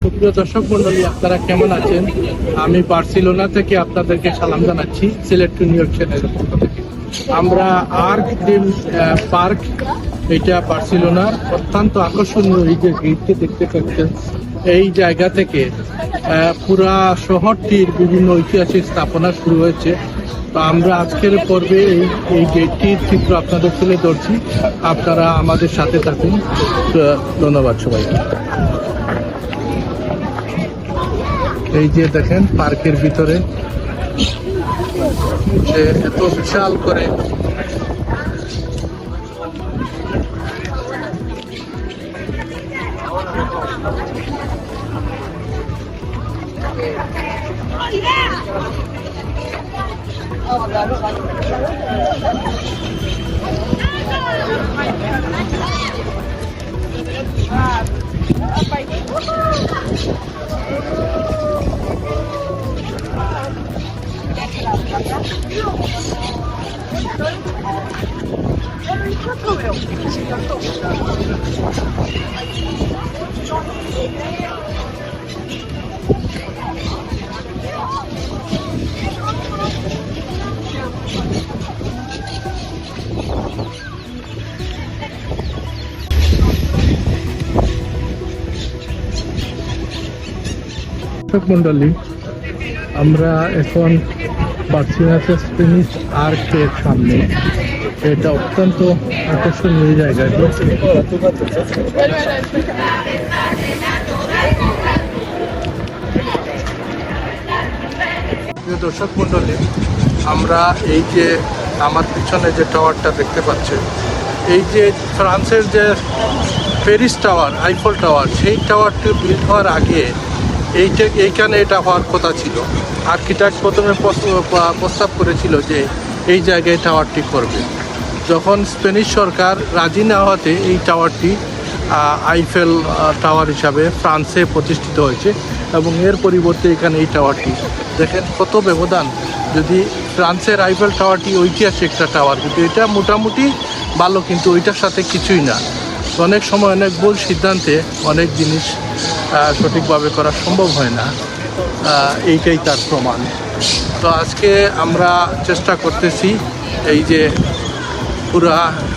সুপ্রিয় দর্শক মন্ডলী, আপনারা কেমন আছেন? আমি বার্সেলোনা থেকে আপনাদেরকে সালাম জানাচ্ছি, সিলেট টু নিউ ইয়র্ক চ্যানেলের পক্ষ থেকে। আমরা আর্ক ড্রিম পার্ক, এটা বার্সেলোনার অত্যন্ত আকর্ষণীয় এই যে গেটকে দেখতে পাচ্ছেন, এই জায়গা থেকে পুরা শহরটির বিভিন্ন ঐতিহাসিক স্থাপনা শুরু হয়েছে। তো আমরা আজকের পর্বে এই গেটটির চিত্র আপনাদের তুলে ধরছি, আপনারা আমাদের সাথে থাকুন। ধন্যবাদ সবাইকে। এই যে দেখেন পার্কের ভিতরে এত বিশাল করে মন্ডলী, আমরা এখন বার্সেলোনা স্প্যানিশ আর্কের সামনে। এটা অত্যন্ত আকর্ষণীয় জায়গা। দর্শক মন্ডলী, আমরা এই যে আমার পিছনে যে টাওয়ারটা দেখতে পাচ্ছেন, এই যে ফ্রান্সের যে প্যারিস টাওয়ার, আইফেল টাওয়ার, সেই টাওয়ারটি বিল্ড হওয়ার আগে এইখানে এটা হওয়ার কথা ছিল। আর্কিটেক্ট প্রথমে প্রস্তাব করেছিল যে এই জায়গায় টাওয়ারটি করবে। যখন স্প্যানিশ সরকার রাজি না হওয়াতে এই টাওয়ারটি আইফেল টাওয়ার হিসাবে ফ্রান্সে প্রতিষ্ঠিত হয়েছে এবং এর পরিবর্তে এখানে এই টাওয়ারটি দেখেন কত ব্যবধান। যদি ফ্রান্সের আইফেল টাওয়ারটি ঐতিহাসিক একটা টাওয়ার, কিন্তু এটা মোটামুটি ভালো, কিন্তু ওইটার সাথে কিছুই না। অনেক সময় অনেক ভুল সিদ্ধান্তে অনেক জিনিস সঠিকভাবে করা সম্ভব হয় না, এইটাই তার প্রমাণ। তো আজকে আমরা চেষ্টা করতেছি এই যে পুরা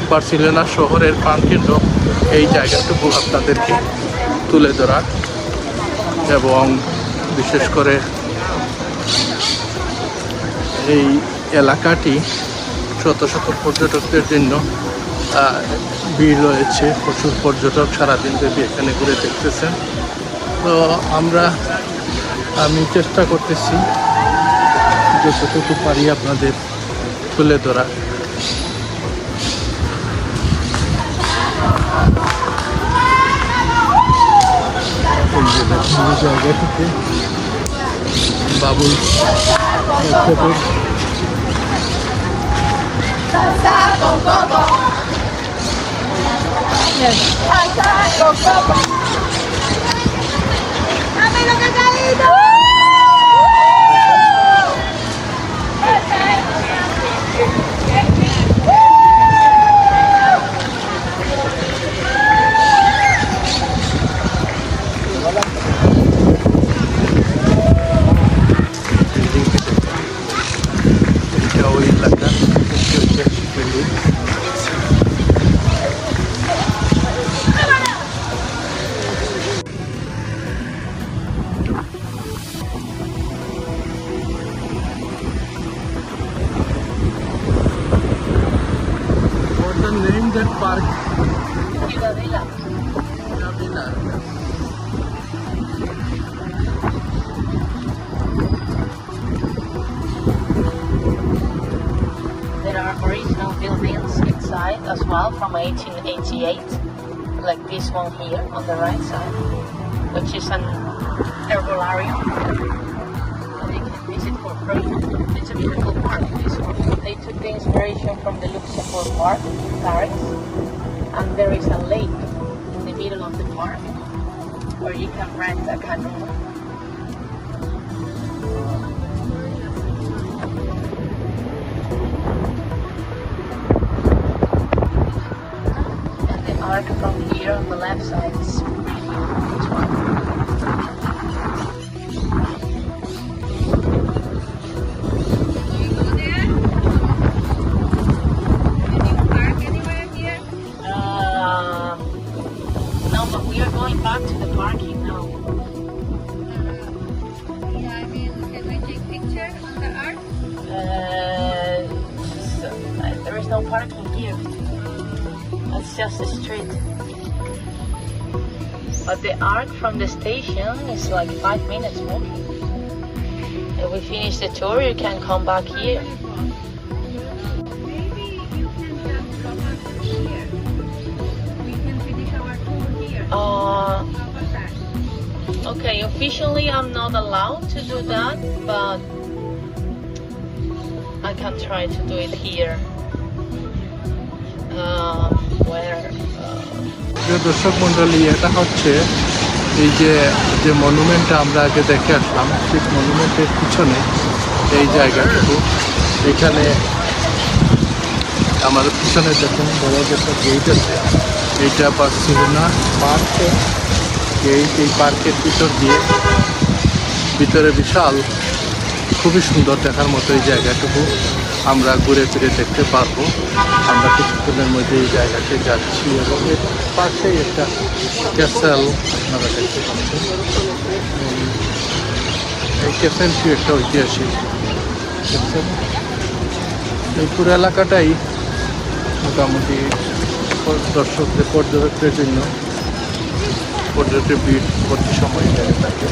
বার্সেলোনা শহরের প্রাণকেন্দ্র এই জায়গাটুকু আপনাদেরকে তুলে ধরার, এবং বিশেষ করে এই এলাকাটি শত শত পর্যটকদের জন্য ভিড় রয়েছে। প্রচুর পর্যটক সারাদিন ব্যাপী এখানে ঘুরে দেখতেছেন। তো আমি চেষ্টা করতেছি যতটুকু পারি আপনাদের তুলে ধরা। জায়গাটিতে Babul name that park? Ciudadela. Ciudadela. There are original buildings inside as well from 1888, like this one here on the right side, which is an herbarium. And you can visit for free. It's a beautiful park, this one. They took the inspiration from the Luxembourg Park in Paris, and there is a lake in the middle of the park where you can rent a canoe. And the arc from here on the left side is really beautiful as well. now. Yeah, I mean, can we take picture on the art? There is no parking here. It's just a street. But the arc from the station is like 5 minutes walking. If we finish the tour, you can come back here. Maybe you can just drop us here. We can finish our tour here. How about that? Okay, officially I'm not allowed to do that, but I can try to do it here. Where? প্রিয় দর্শক মণ্ডলী, এটা হচ্ছে এই যে মনুমেন্টটা আমরা আগে দেখে আসলাম, ঠিক মনুমেন্টের পিছনে এই জায়গাটুকু। এখানে আমাদের পিছনে দেখুন বড় যে একটা গেট আছে, এইটা বার্সেলোনা পার্কের গেট। এই পার্কের ভিতর দিয়ে ভিতরে বিশাল, খুবই সুন্দর দেখার মতো এই জায়গাটুকু আমরা ঘুরে ফিরে দেখতে পারবো। আমরা কিছুক্ষণের মধ্যে এই জায়গাতে যাচ্ছি এবং এর পাশেই একটা ক্যাসেল আপনারা দেখতে পাচ্ছেন। এই ক্যাসেলটি একটা ঐতিহাসিক ক্যাসেল। এই পুরো এলাকাটাই মোটামুটি দর্শকদের পর্যটকদের জন্য পর্যটকের ভিড় প্রতি সময় লেগে থাকে।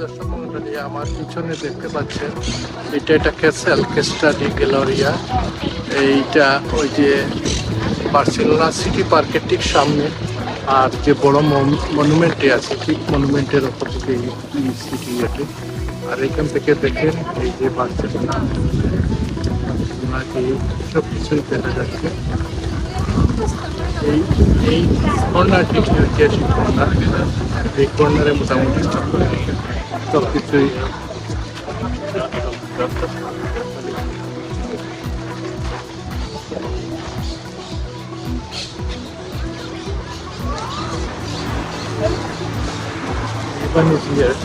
দর্শক মণ্ডলী, আমার পিছনে দেখতে পাচ্ছেন এটা একটা ক্যাসেল, কেস্টাডি গ্যালোরিয়া। এইটা ওই যে বার্সেলোনা সিটি পার্কের ঠিক সামনে। আর যে বড় মনুমেন্টে আছে, ঠিক মনুমেন্টের ওপর থেকে এই সিটি এটি। আর এখান থেকে দেখেন এই যে বার্সেলোনা সব কিছুই দেখা যাচ্ছে। এই কর্নারটি ঐতিহাসিক কর্নার। এই কর্নারে মোটামুটি সব কিছুই Ivan is here.